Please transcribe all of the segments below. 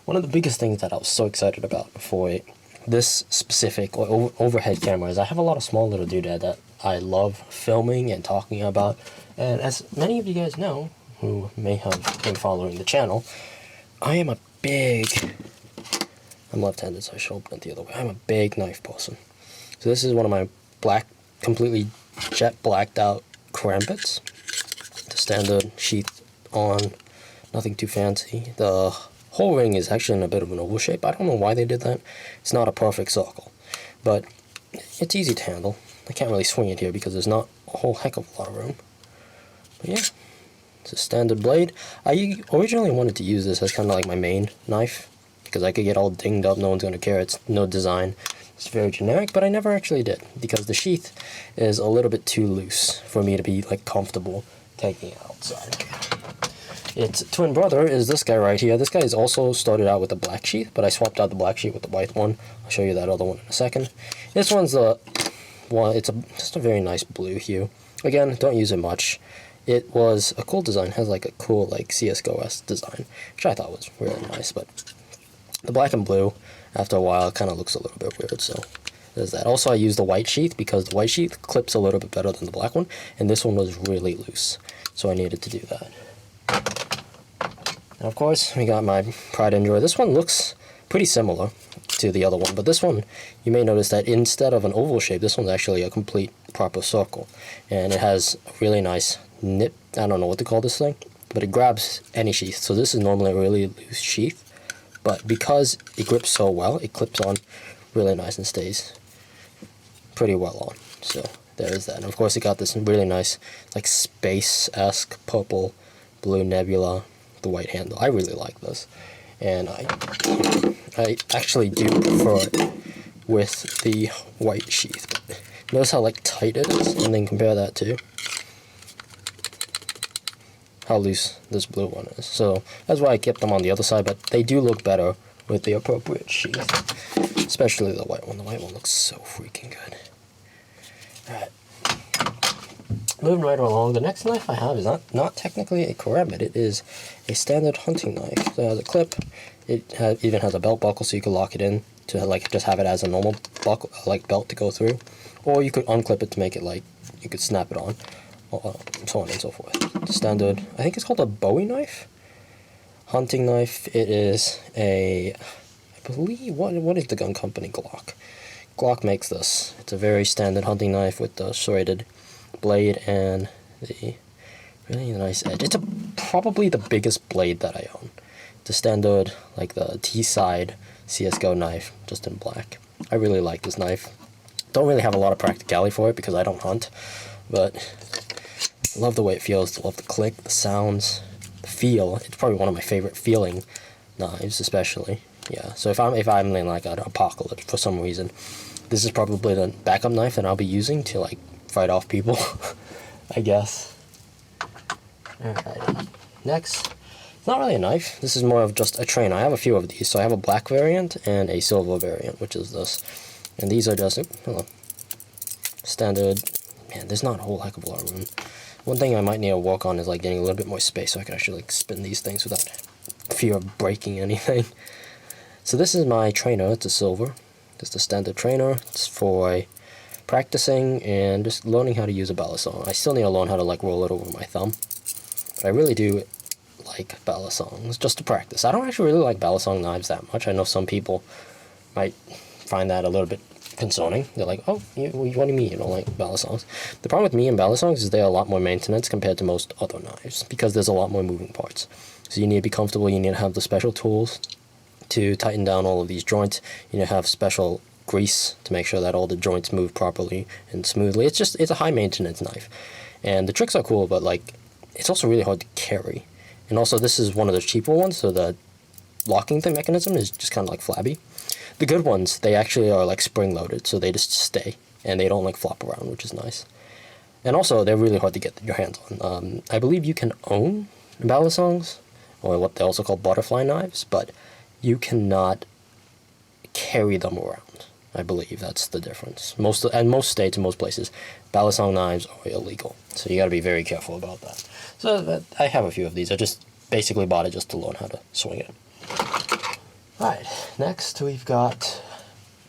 One of the biggest things that I was so excited about for this specific overhead camera is I have a lot of small little doodad that I love filming and talking about. And as many of you guys know, who may have been following the channel, I'm left-handed, so I should open it the other way. I'm a big knife person. So this is one of my completely jet blacked out karambits. The standard sheath on, nothing too fancy. The whole ring is actually in a bit of an oval shape. I don't know why they did that. It's not a perfect circle, but it's easy to handle. I can't really swing it here because there's not a whole heck of a lot of room. But yeah, it's a standard blade. I originally wanted to use this as kind of like my main knife because I could get all dinged up, no one's going to care, it's no design. It's very generic, but I never actually did because the sheath is a little bit too loose for me to be like comfortable taking it outside. Its twin brother is this guy right here. This guy is also started out with a black sheath, but I swapped out the black sheath with the white one. I'll show you that other one in a second. This one's the one, just a very nice blue hue. Again, don't use it much. It was a cool design, it has like a cool like CSGO-esque design, which I thought was really nice, but the black and blue, after a while, kind of looks a little bit weird, so there's that. Also, I used the white sheath because the white sheath clips a little bit better than the black one, and this one was really loose, so I needed to do that. And of course, we got my Pride and Joy. This one looks pretty similar to the other one, but this one, you may notice that instead of an oval shape, this one's actually a complete proper circle, and it has a really nice nip. I don't know what to call this thing, but it grabs any sheath. So this is normally a really loose sheath, but because it grips so well, it clips on really nice and stays pretty well on. So there is that. And of course, it got this really nice like space-esque purple blue nebula, the white handle. I really like this, and I actually do prefer it with the white sheath. But notice how like tight it is, and then compare that to how loose this blue one is. So that's why I kept them on the other side, but they do look better with the appropriate sheath, especially the white one. The white one looks so freaking good. Alright, moving right along, the next knife I have is not technically a karambit. It is a standard hunting knife. So it has a clip. It even has a belt buckle, so you can lock it in to like just have it as a normal buckle, like belt to go through, or you could unclip it to make it like you could snap it on, so on and so forth. Standard, I think it's called a Bowie Knife, hunting knife. It is a, I believe, what is the gun company? Glock makes this. It's a very standard hunting knife with the serrated blade and the really nice edge. It's probably the biggest blade that I own. The standard, like the T-side CSGO knife, just in black. I really like this knife. Don't really have a lot of practicality for it because I don't hunt, but I love the way it feels. I love the click, the sounds, the feel. It's probably one of my favorite feeling knives, especially. Yeah, so if I'm in like an apocalypse for some reason, this is probably the backup knife that I'll be using to like fight off people, I guess. Alright, next. It's not really a knife. This is more of just a trainer. I have a few of these. So I have a black variant and a silver variant, which is this. And these are just standard. Man, there's not a whole heck of a lot of room. One thing I might need to work on is like getting a little bit more space so I can actually like spin these things without fear of breaking anything. So this is my trainer. It's a silver. It's a standard trainer. It's for practicing and just learning how to use a balisong. I still need to learn how to like roll it over my thumb. But I really do like balisongs just to practice. I don't actually really like balisong knives that much. I know some people might find that a little bit concerning. They're like, oh, what do you mean you don't like balisongs? The problem with me and balisongs is they're a lot more maintenance compared to most other knives because there's a lot more moving parts. So you need to be comfortable. You need to have the special tools to tighten down all of these joints. You need to have special grease to make sure that all the joints move properly and smoothly. It's a high maintenance knife, and the tricks are cool, but like it's also really hard to carry. And also, this is one of the cheaper ones, so the locking mechanism is just kind of like flabby. The good ones, they actually are like spring-loaded, so they just stay, and they don't like flop around, which is nice. And also, they're really hard to get your hands on. I believe you can own balisongs, or what they also call butterfly knives, but you cannot carry them around. I believe that's the difference. Most states and most places, balisong knives are illegal, so you got to be very careful about that. So I have a few of these. I just basically bought it just to learn how to swing it. Alright, next we've got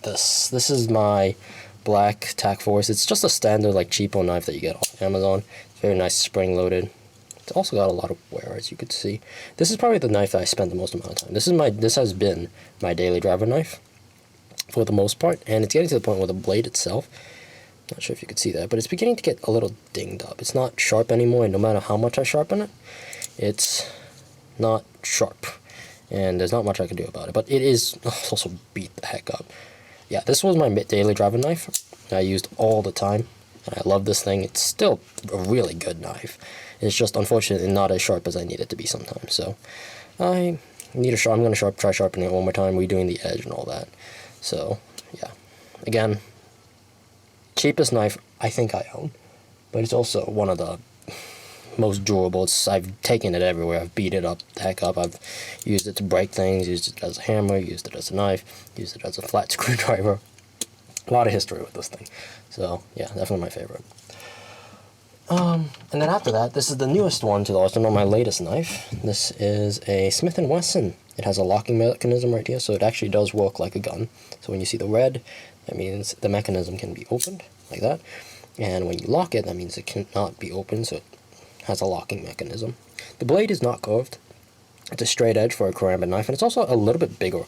this. This is my black Tack Force. It's just a standard like cheapo knife that you get off Amazon. It's very nice, spring loaded. It's also got a lot of wear, as you could see. This is probably the knife that I spend the most amount of time. This has been my daily driver knife for the most part, and it's getting to the point where the blade itself, not sure if you could see that, but it's beginning to get a little dinged up. It's not sharp anymore, and no matter how much I sharpen it, it's not sharp, and there's not much I can do about it. But it is also beat the heck up. Yeah, this was my daily driver knife I used all the time, and I love this thing. It's still a really good knife. It's just unfortunately not as sharp as I need it to be sometimes. So I need I'm going to try sharpening it one more time, redoing the edge and all that. So yeah, again, cheapest knife I think I own, but it's also one of the most durable. I've taken it everywhere. I've beat it up the heck up. I've used it to break things, used it as a hammer, used it as a knife, used it as a flat screwdriver. A lot of history with this thing. So yeah, definitely my favorite. And then after that, this is the newest one to the arsenal, my latest knife. This is a Smith & Wesson. It has a locking mechanism right here, so it actually does work like a gun. So when you see the red, that means the mechanism can be opened, like that. And when you lock it, that means it cannot be opened, so it has a locking mechanism. The blade is not curved. It's a straight edge for a karambit knife, and it's also a little bit bigger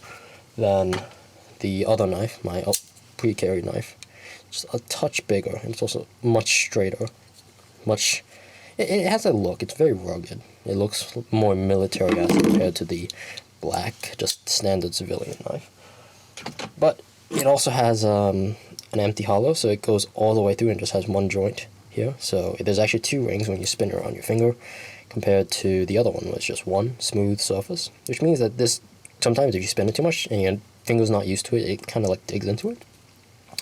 than the other knife, my pre-carried knife. Just a touch bigger, and it's also much straighter. It has a look. It's very rugged. It looks more military as compared to the black, just standard civilian knife. But it also has an empty hollow, so it goes all the way through and just has one joint here. So there's actually two rings when you spin it around your finger, compared to the other one was just one smooth surface, which means that this, sometimes if you spin it too much and your finger's not used to it, it kind of like digs into it.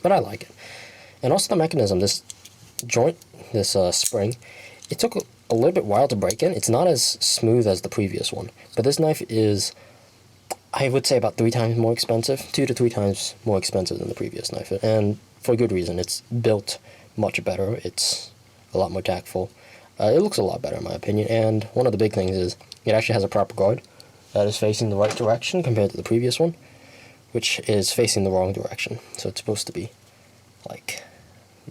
But I like it. And also the mechanism, this joint, this spring, it took a little bit while to break in. It's not as smooth as the previous one, but this knife is, I would say, about 3 times more expensive, 2 to 3 times more expensive than the previous knife, and for good reason. It's built much better. It's a lot more tactful. It looks a lot better in my opinion, and one of the big things is it actually has a proper guard that is facing the right direction compared to the previous one, which is facing the wrong direction. So it's supposed to be like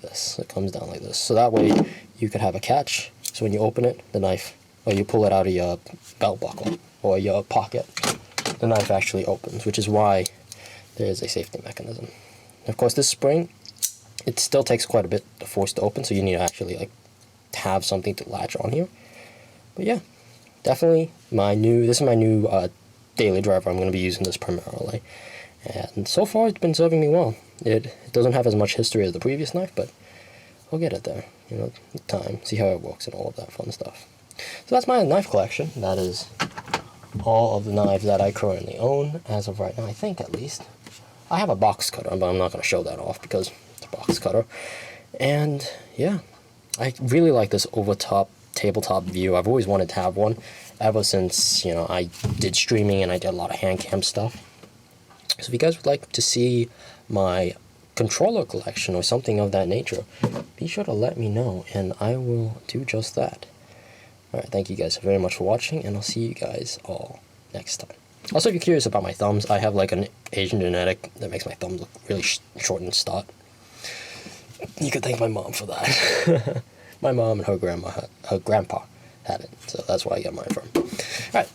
this. It comes down like this. So that way you could have a catch. So when you open it, the knife, or you pull it out of your belt buckle or your pocket, the knife actually opens, which is why there is a safety mechanism. Of course, this spring, it still takes quite a bit to force to open, so you need to actually like have something to latch on here. But yeah, definitely this is my new daily driver. I'm going to be using this primarily, and so far it's been serving me well. It doesn't have as much history as the previous knife, but I'll get it there, you know, with time, see how it works and all of that fun stuff. So that's my knife collection. That is all of the knives that I currently own as of right now, I think, at least. I have a box cutter, but I'm not going to show that off because it's a box cutter. And yeah, I really like this over-top tabletop view. I've always wanted to have one ever since, you know, I did streaming and I did a lot of hand cam stuff. So if you guys would like to see my controller collection or something of that nature, be sure to let me know and I will do just that. Alright, thank you guys very much for watching, and I'll see you guys all next time. Also, if you're curious about my thumbs, I have like an Asian genetic that makes my thumbs look really short and stout. You could thank my mom for that. My mom and her grandpa had it, so that's where I get mine from. Alright.